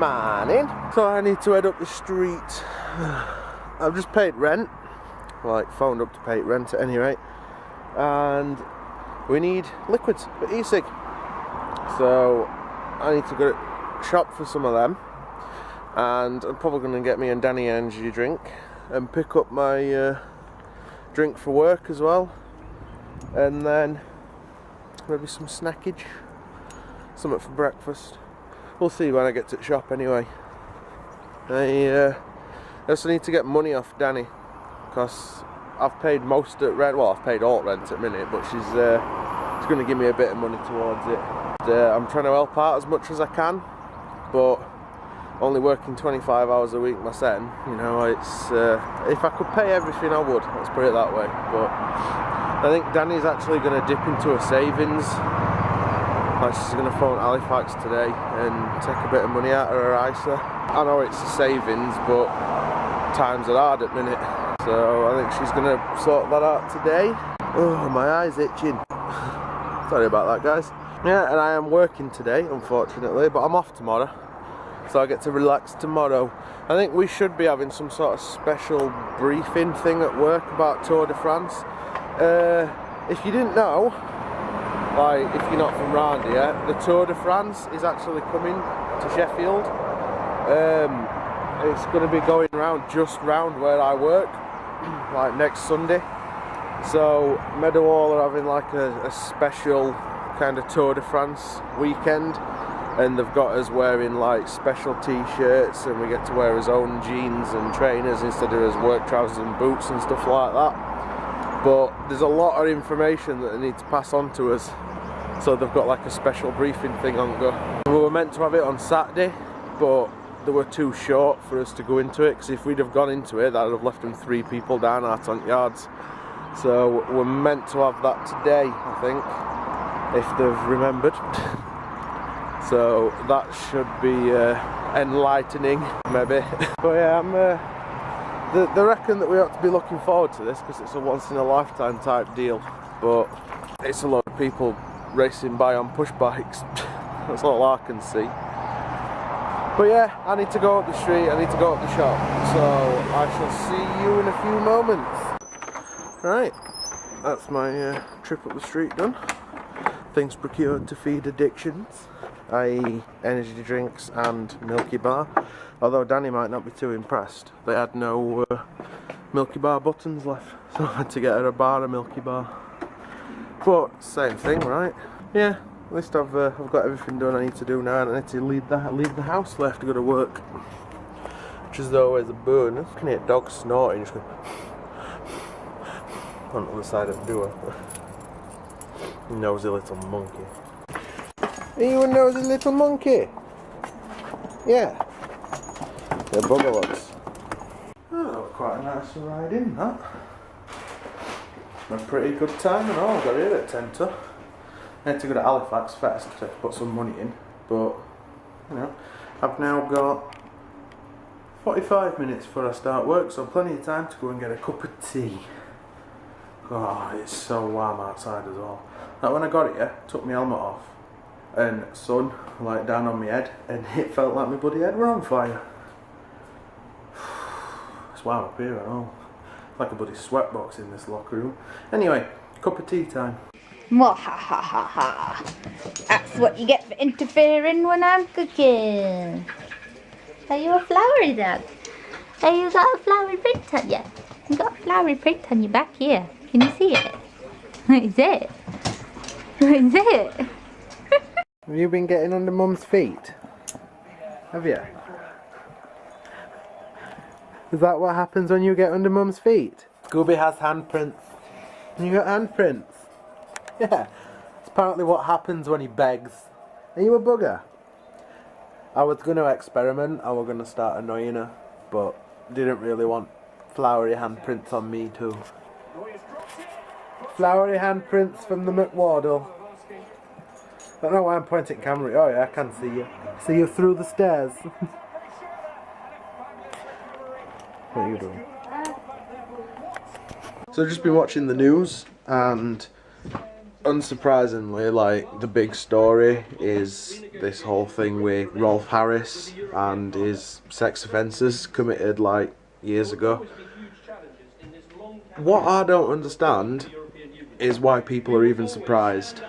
Morning. So I need to head up the street. I've just paid rent. Like, phoned up to pay rent at any rate. And we need liquids for e-cig. So I need to go shop for some of them. And I'm probably going to get me and Danny an energy drink. And pick up my drink for work as well. And then maybe some snackage. Something for breakfast. We'll see when I get to the shop anyway. I also need to get money off Danny. Because I've paid most at rent. Well, I've paid all rent at the minute. But she's going to give me a bit of money towards it. I'm trying to help out as much as I can. But only working 25 hours a week myself, you know, it's if I could pay everything I would, let's put it that way. But I think Danny's actually going to dip into her savings. Like, she's going to phone Halifax today and take a bit of money out of her ISA. I know it's savings, but times are hard at the minute, so I think she's going to sort that out today. Oh, my eye's itching. Sorry about that, guys. Yeah, and I am working today, unfortunately, but I'm off tomorrow. So I get to relax tomorrow. I think we should be having some sort of special briefing thing at work about Tour de France. If you didn't know, like if you're not from round here, the Tour de France is actually coming to Sheffield. It's going to be going round, just round where I work, like next Sunday. So Meadowhall are having like a special kind of Tour de France weekend. And they've got us wearing like special t-shirts, and we get to wear his own jeans and trainers instead of his work trousers and boots and stuff like that. But there's a lot of information that they need to pass on to us, so they've got like a special briefing thing on go. We were meant to have it on Saturday, but they were too short for us to go into it, because if we'd have gone into it, that would have left them 3 people down our 20 yards. So we're meant to have that today, I think, if they've remembered. So that should be enlightening, maybe. But yeah, they reckon that we ought to be looking forward to this, because it's a once-in-a-lifetime type deal. But it's a lot of people racing by on push bikes. That's all I can see. But yeah, I need to go up the street, I need to go up the shop. So I shall see you in a few moments. Right, that's my trip up the street done. Things procured to feed addictions, i.e. energy drinks and Milky Bar. Although Danny might not be too impressed. They had no Milky Bar buttons left, so I had to get her a bar of Milky Bar. But same thing, right? Yeah, at least I've got everything done I need to do now, and I need to leave the house left to go to work, which is always a bonus. You can hear dogs snorting just going on the other side of the door. Nosy little monkey. Are you a nosy little monkey? Yeah. They're bugalots. Oh, quite a nice ride in, that. A pretty good time and all. Got here at 10 to. I had to go to Halifax first to put some money in, but you know, I've now got 45 minutes before I start work, so plenty of time to go and get a cup of tea. Oh, it's so warm outside as well. Like when I got here, took my helmet off, and sun like down on my head, and it felt like my bloody head were on fire. It's warm up here at all. Like a bloody sweatbox in this locker room. Anyway, cup of tea time. Mwahahaha. That's what you get for interfering when I'm cooking. Are you a flowery dog? Have you got a flowery print on you? You got a flowery print on your back here. Can you see it? What is it? What is it? Have you been getting under Mum's feet? Have you? Is that what happens when you get under Mum's feet? Scooby has handprints. You got handprints? Yeah. It's apparently what happens when he begs. Are you a bugger? I was going to experiment. I was going to start annoying her, but didn't really want flowery handprints on me too. Flowery handprints from the McWardle. I don't know why I'm pointing at camera. Oh yeah, I can see you. See you through the stairs. What are you doing? So I've just been watching the news, and unsurprisingly, like, the big story is this whole thing with Rolf Harris and his sex offences committed like years ago. What I don't understand is why people are even surprised.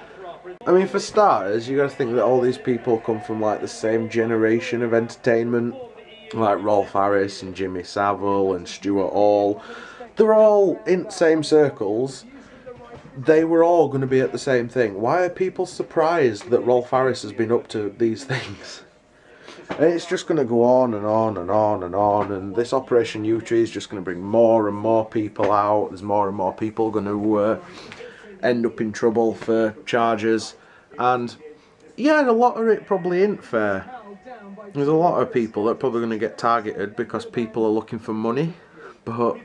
I mean, for starters, you got to think that all these people come from like the same generation of entertainment, like Rolf Harris and Jimmy Savile and Stuart Hall. They're all in the same circles. They were all going to be at the same thing. Why are people surprised that Rolf Harris has been up to these things? And it's just going to go on and on and on and on, and this Operation U-Tree is just going to bring more and more people out. There's more and more people going to end up in trouble for charges, and yeah, a lot of it probably isn't fair. There's a lot of people that are probably going to get targeted because people are looking for money, but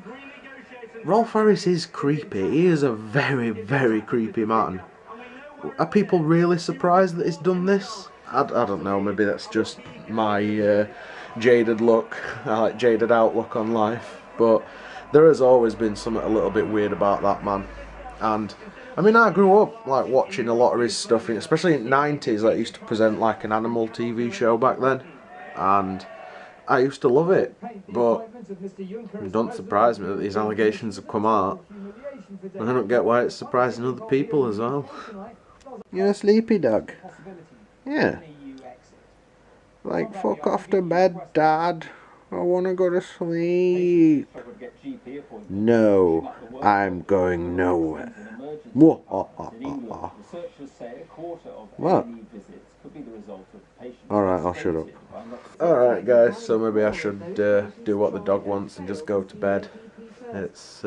Rolf Harris is creepy. He is a very, very creepy man. Are people really surprised that he's done this? I don't know, maybe that's just my jaded look, jaded outlook on life, but there has always been something a little bit weird about that man. And I mean, I grew up like watching a lot of his stuff, especially in the 90s. Like, he used to present like an animal TV show back then, and I used to love it, but it don't surprise me that these allegations have come out. I don't get why it's surprising other people as well. You're a sleepy dog. Yeah. Like, fuck off to bed, Dad. I wanna go to sleep. No, I'm going nowhere. What? Alright, I'll shut up. Alright guys, so maybe I should do what the dog wants and just go to bed. It's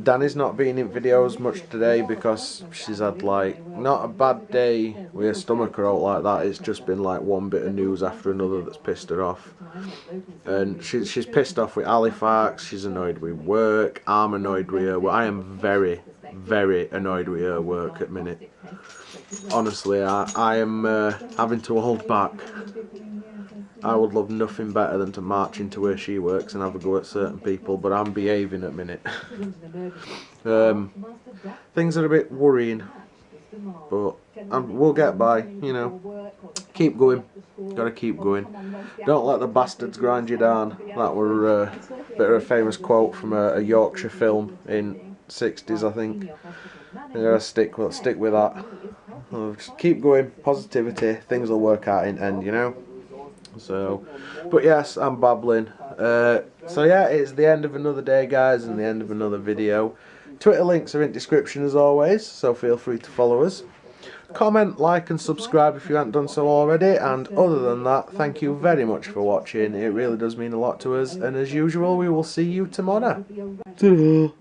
Danny's not been in videos much today because she's had like not a bad day with her stomach or out like that. It's just been like one bit of news after another that's pissed her off, and she's pissed off with Halifax. She's annoyed with work. I'm annoyed with her. I am very, very annoyed with her work at the minute. Honestly, I am having to hold back. I would love nothing better than to march into where she works and have a go at certain people, but I'm behaving at the minute. Things are a bit worrying, but we'll get by, you know. Keep going. Gotta keep going. Don't let the bastards grind you down. That were a bit of a famous quote from a Yorkshire film in 60s, I think. You gotta stick with that. Just keep going. Positivity. Things will work out in end, you know. So, but yes, I'm babbling. So yeah, it's the end of another day, guys, and the end of another video. Twitter links are in description as always, so feel free to follow us. Comment, like and subscribe if you haven't done so already, and other than that, thank you very much for watching. It really does mean a lot to us, and as usual, we will see you tomorrow. Ta-da.